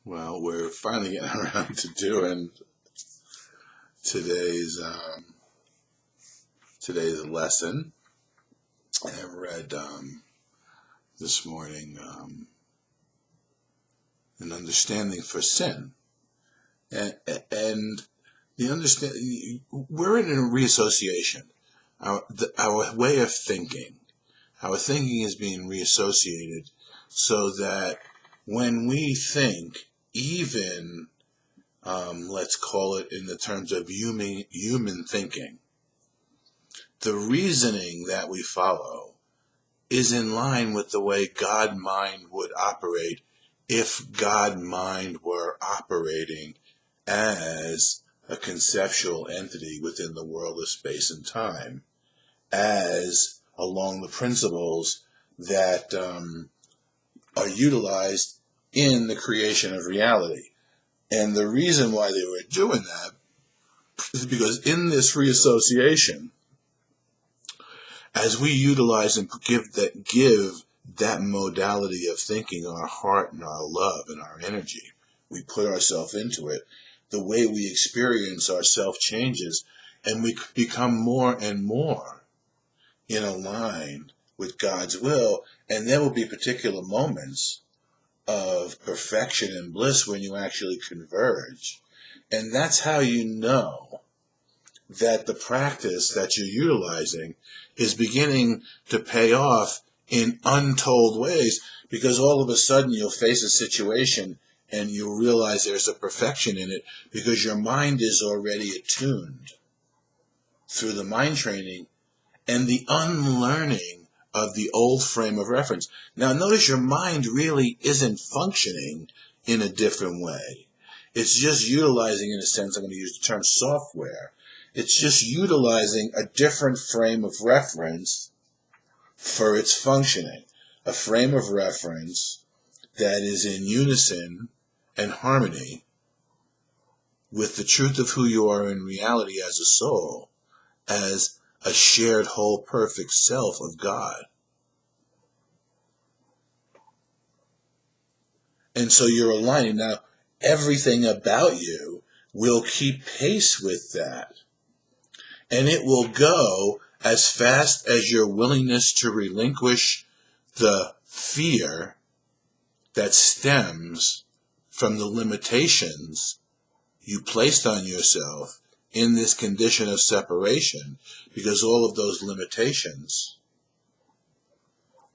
Well, we're finally getting around to doing today's today's lesson. I read this morning an understanding for sin, and the understanding we're in a reassociation. Our way of thinking, our thinking is being reassociated, so that when we think, even let's call it in the terms of human thinking, the reasoning that we follow is in line with the way God mind would operate if God mind were operating as a conceptual entity within the world of space and time, as along the principles that are utilized in the creation of reality. And the reason why they were doing that is because in this reassociation, as we utilize and give that modality of thinking our heart and our love and our energy, we put ourselves into it, the way we experience ourself changes, and we become more and more in line with God's will. And there will be particular moments of perfection and bliss when you actually converge. And that's how you know that the practice that you're utilizing is beginning to pay off in untold ways, because all of a sudden you'll face a situation and you'll realize there's a perfection in it because your mind is already attuned through the mind training and the unlearning of the old frame of reference. Now notice your mind really isn't functioning in a different way. It's just utilizing, in a sense, I'm going to use the term software. It's just utilizing a different frame of reference for its functioning. A frame of reference that is in unison and harmony with the truth of who you are in reality as a soul, as a shared whole perfect self of God. And so you're aligning. Now, everything about you will keep pace with that. And it will go as fast as your willingness to relinquish the fear that stems from the limitations you placed on yourself in this condition of separation, because all of those limitations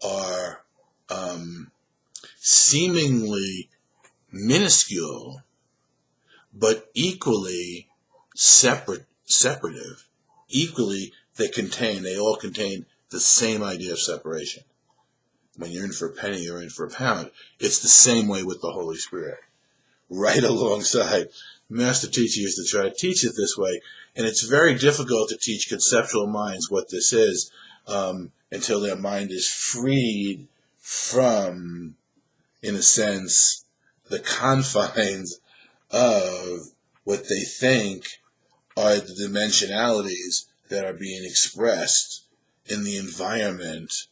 are seemingly minuscule, but equally separative. Equally, they all contain the same idea of separation. When you're in for a penny, you're in for a pound. It's the same way with the Holy Spirit. Right alongside. Master Teacher used to try to teach it this way, and it's very difficult to teach conceptual minds what this is until their mind is freed from, in a sense, the confines of what they think are the dimensionalities that are being expressed in the environment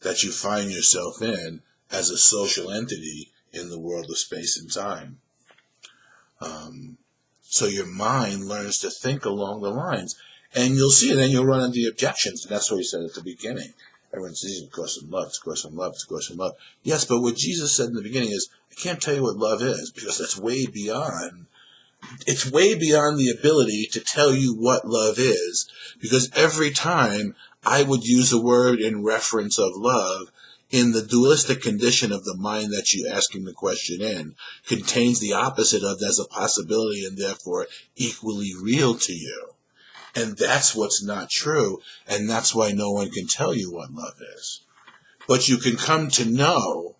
that you find yourself in as a social entity in the world of space and time. So your mind learns to think along the lines. And you'll see it, and you'll run into the objections. And that's what he said at the beginning. Everyone says, of course, in love, of course, in love, of course, in love. Yes, but what Jesus said in the beginning is, I can't tell you what love is, because that's way beyond. It's way beyond the ability to tell you what love is, because every time I would use a word in reference of love, in the dualistic condition of the mind that you're asking the question in, contains the opposite of as a possibility and therefore equally real to you. And that's what's not true, and that's why no one can tell you what love is. But you can come to know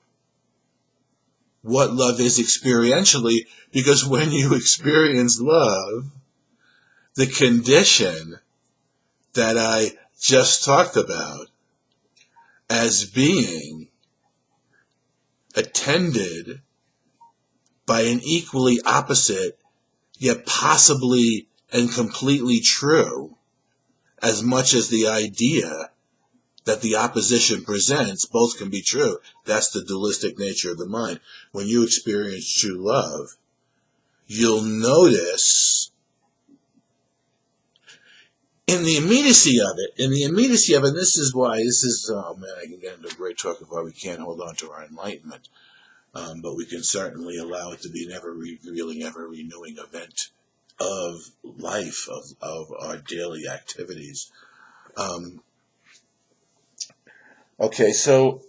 what love is experientially, because when you experience love, the condition that I just talked about as being attended by an equally opposite, yet possibly and completely true, as much as the idea that the opposition presents, both can be true. That's the dualistic nature of the mind. When you experience true love, you'll notice in the immediacy of it, and this is, oh man, I can get into a great talk of why we can't hold on to our enlightenment, but we can certainly allow it to be an ever-revealing, ever-renewing event of life, of our daily activities. Okay, so,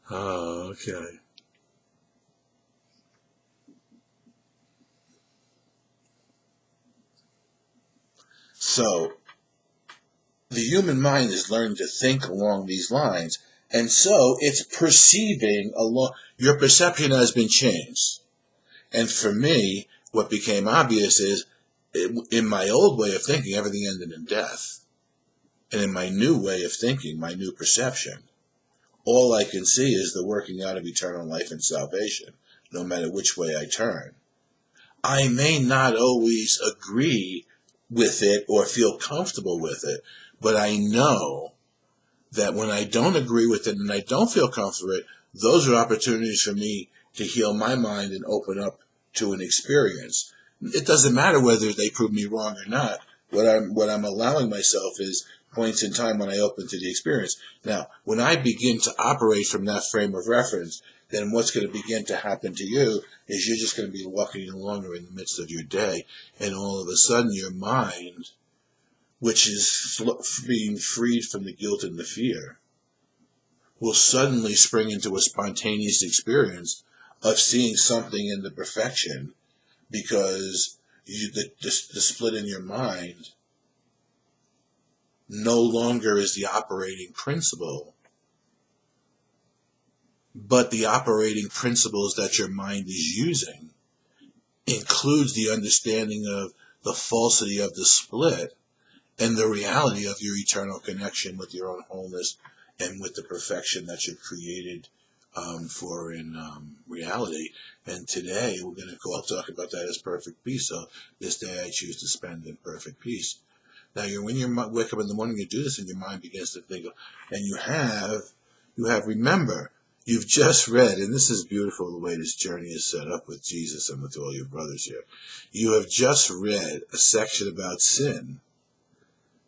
oh, okay. So, the human mind has learned to think along these lines, and so it's perceiving along, your perception has been changed. And for me, what became obvious is, in my old way of thinking, everything ended in death. And in my new way of thinking, my new perception, all I can see is the working out of eternal life and salvation, no matter which way I turn. I may not always agree with it or feel comfortable with it, but I know that when I don't agree with it and I don't feel comfortable with it, those are opportunities for me to heal my mind and open up to an experience. It doesn't matter whether they prove me wrong or not. What I'm allowing myself is points in time when I open to the experience. Now, when I begin to operate from that frame of reference, then what's going to begin to happen to you is you're just going to be walking along in the midst of your day, and all of a sudden your mind, which is being freed from the guilt and the fear, will suddenly spring into a spontaneous experience of seeing something in the perfection, because the split in your mind no longer is the operating principle, but the operating principles that your mind is using includes the understanding of the falsity of the split and the reality of your eternal connection with your own wholeness and with the perfection that you're created for in reality. And today we're going to talk about that as perfect peace. So this day I choose to spend in perfect peace. Now, when you wake up in the morning, you do this, and your mind begins to think, and you have. Remember, you've just read, and this is beautiful the way this journey is set up with Jesus and with all your brothers here. You have just read a section about sin,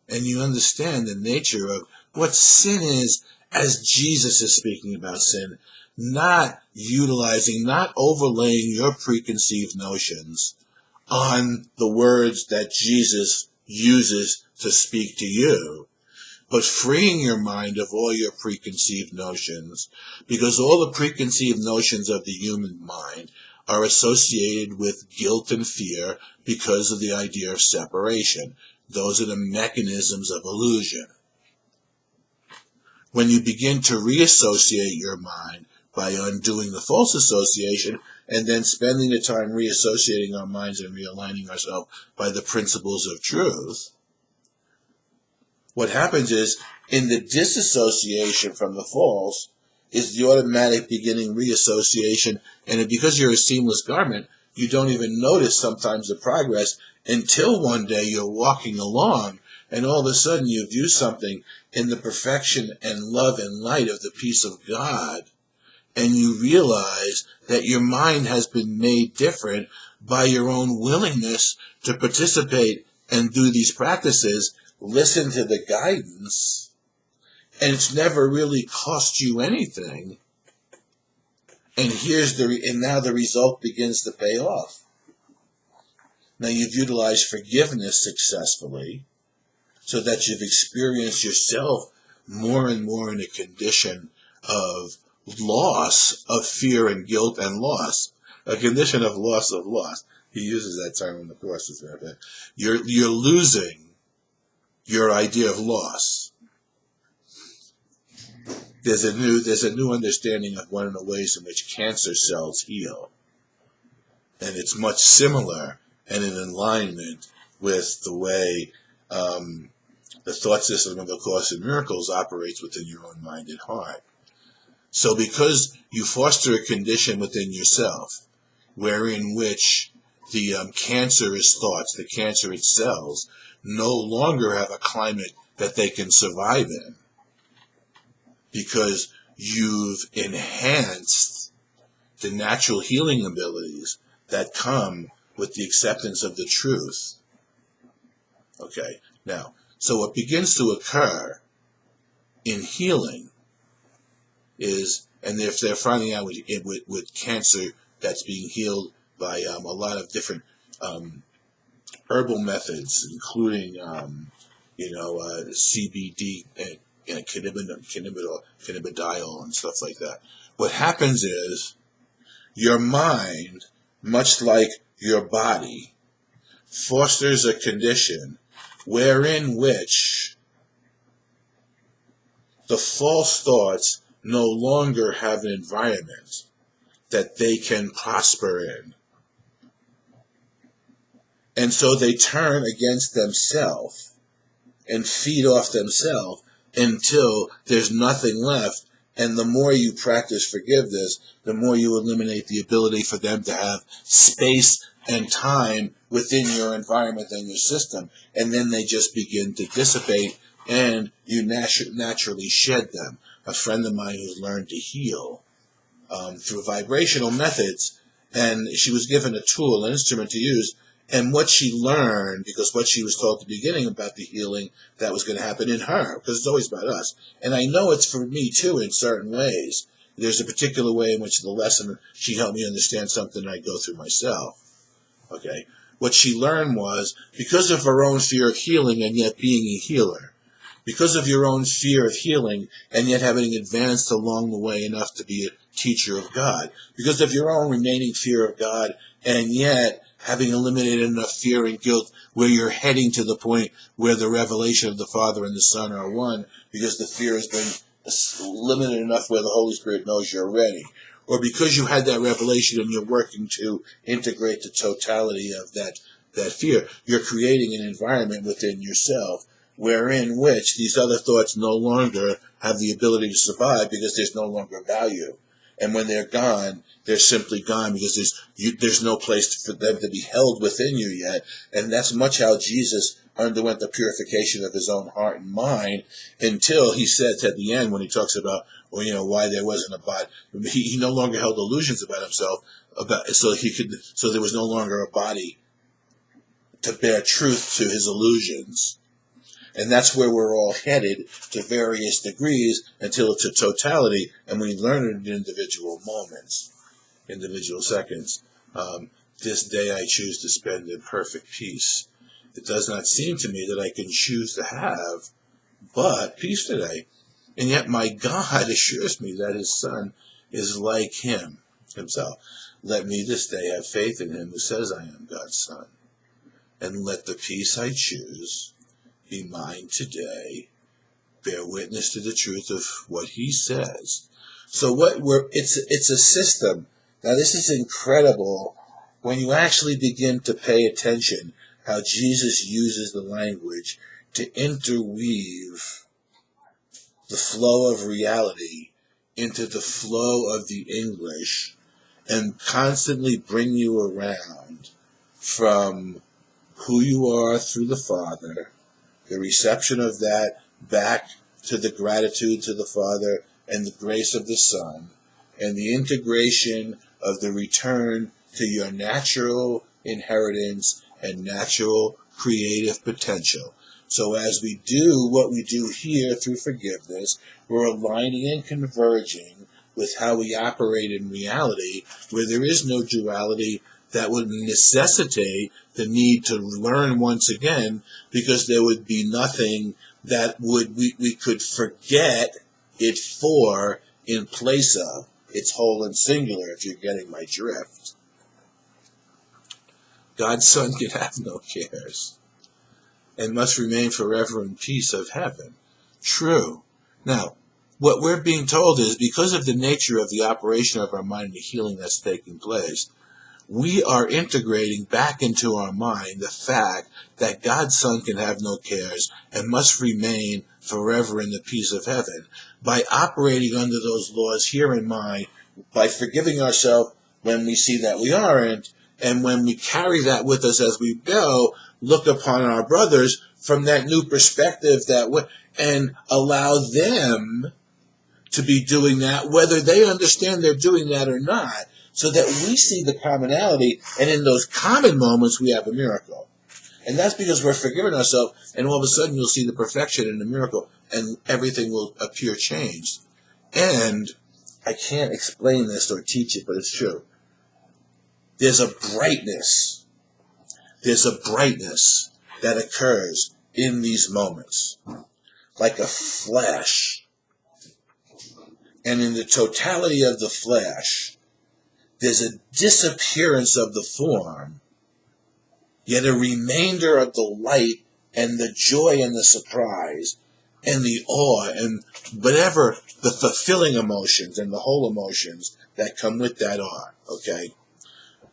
and you understand the nature of what sin is as Jesus is speaking about sin, not utilizing, not overlaying your preconceived notions on the words that Jesus uses to speak to you, but freeing your mind of all your preconceived notions, because all the preconceived notions of the human mind are associated with guilt and fear because of the idea of separation. Those are the mechanisms of illusion. When you begin to reassociate your mind by undoing the false association, and then spending the time reassociating our minds and realigning ourselves by the principles of truth, what happens is, in the disassociation from the false, is the automatic beginning reassociation, and because you're a seamless garment, you don't even notice sometimes the progress until one day you're walking along, and all of a sudden you view something in the perfection and love and light of the peace of God, and you realize that your mind has been made different by your own willingness to participate and do these practices, listen to the guidance, and it's never really cost you anything. And now the result begins to pay off. Now you've utilized forgiveness successfully, so that you've experienced yourself more and more in a condition of loss, of fear and guilt and loss, a condition of loss of loss. He uses that term in the Course. You're losing your idea of loss. There's a new understanding of one of the ways in which cancer cells heal, and it's much similar and in alignment with the way the thought system of the Course in Miracles operates within your own mind and heart. So because you foster a condition within yourself, wherein which the cancerous thoughts, the cancerous cells, no longer have a climate that they can survive in, because you've enhanced the natural healing abilities that come with the acceptance of the truth. Okay, now, so what begins to occur in healing is, and if they're finding out with cancer that's being healed by a lot of different herbal methods, including CBD and cannabidiol and stuff like that. What happens is your mind, much like your body, fosters a condition wherein which the false thoughts no longer have an environment that they can prosper in. And so they turn against themselves and feed off themselves until there's nothing left. And the more you practice forgiveness, the more you eliminate the ability for them to have space and time within your environment and your system. And then they just begin to dissipate, and you naturally shed them. A friend of mine who's learned to heal through vibrational methods, and she was given a tool, an instrument to use, and what she learned, because what she was told at the beginning about the healing that was going to happen in her, because it's always about us. And I know it's for me too in certain ways. There's a particular way in which the lesson, she helped me understand something I go through myself. Okay. What she learned was, because of her own fear of healing and yet being a healer, because of your own fear of healing and yet having advanced along the way enough to be a teacher of God, because of your own remaining fear of God and yet having eliminated enough fear and guilt where you're heading to the point where the revelation of the Father and the Son are one, because the fear has been limited enough where the Holy Spirit knows you're ready. Or because you had that revelation and you're working to integrate the totality of that fear, you're creating an environment within yourself wherein which these other thoughts no longer have the ability to survive, because there's no longer value. And when they're gone, they're simply gone, because there's no place for them to be held within you yet. And that's much how Jesus underwent the purification of his own heart and mind, until he says at the end, when he talks about, why there wasn't a body, he no longer held illusions about himself, so there was no longer a body to bear truth to his illusions. And that's where we're all headed, to various degrees, until it's a totality, and we learn it in individual moments, individual seconds. This day I choose to spend in perfect peace. It does not seem to me that I can choose to have but peace today. And yet my God assures me that his Son is like him himself. Let me this day have faith in him who says I am God's Son. And let the peace I choose be mine today, bear witness to the truth of what he says. So it's a system. Now this is incredible when you actually begin to pay attention how Jesus uses the language to interweave the flow of reality into the flow of the English, and constantly bring you around from who you are through the Father, the reception of that, back to the gratitude to the Father and the grace of the Son, and the integration of the return to your natural inheritance and natural creative potential. So as we do what we do here through forgiveness, we're aligning and converging with how we operate in reality, where there is no duality that would necessitate the need to learn once again, because there would be nothing that we could forget it for in place of. It's whole and singular, if you're getting my drift. God's Son can have no cares and must remain forever in peace of heaven. True. Now, what we're being told is, because of the nature of the operation of our mind and the healing that's taking place, we are integrating back into our mind the fact that God's Son can have no cares and must remain forever in the peace of heaven. By operating under those laws here in mind, by forgiving ourselves when we see that we aren't, and when we carry that with us as we go, look upon our brothers from that new perspective and allow them to be doing that, whether they understand they're doing that or not, so that we see the commonality, and in those common moments we have a miracle. And that's because we're forgiving ourselves, and all of a sudden you'll see the perfection in the miracle, and everything will appear changed. And I can't explain this or teach it, but it's true. There's a brightness. There's a brightness that occurs in these moments, like a flash. And in the totality of the flash, there's a disappearance of the form, yet a remainder of the light and the joy and the surprise and the awe and whatever the fulfilling emotions and the whole emotions that come with that are, okay?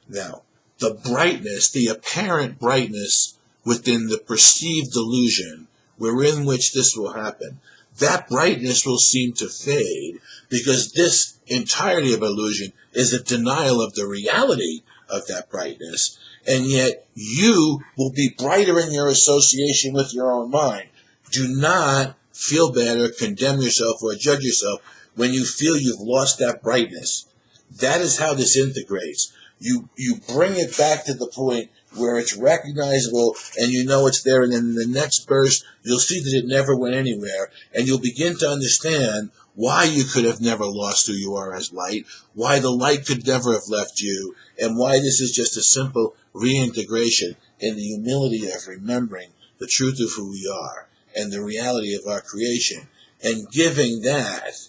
Now, the brightness, the apparent brightness within the perceived illusion wherein which this will happen, that brightness will seem to fade because this entirety of illusion is a denial of the reality of that brightness, and yet you will be brighter in your association with your own mind. Do not feel bad or condemn yourself or judge yourself when you feel you've lost that brightness. That is how this integrates. You bring it back to the point where it's recognizable and you know it's there, and then in the next burst you'll see that it never went anywhere, and you'll begin to understand why you could have never lost who you are as light, why the light could never have left you, and why this is just a simple reintegration in the humility of remembering the truth of who we are and the reality of our creation, and giving that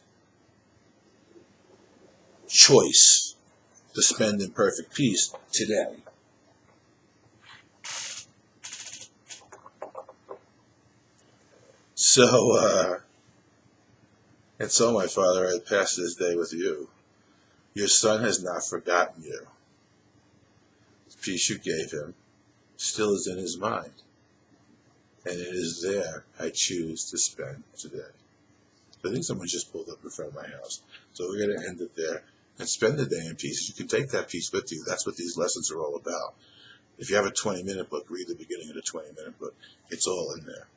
choice to spend in perfect peace today. So, and so, my Father, I pass this day with you. Your Son has not forgotten you. The peace you gave him still is in his mind, and it is there I choose to spend today. So I think someone just pulled up in front of my house. So we're going to end it there and spend the day in peace. You can take that peace with you. That's what these lessons are all about. If you have a 20-minute book, read the beginning of the 20-minute book. It's all in there.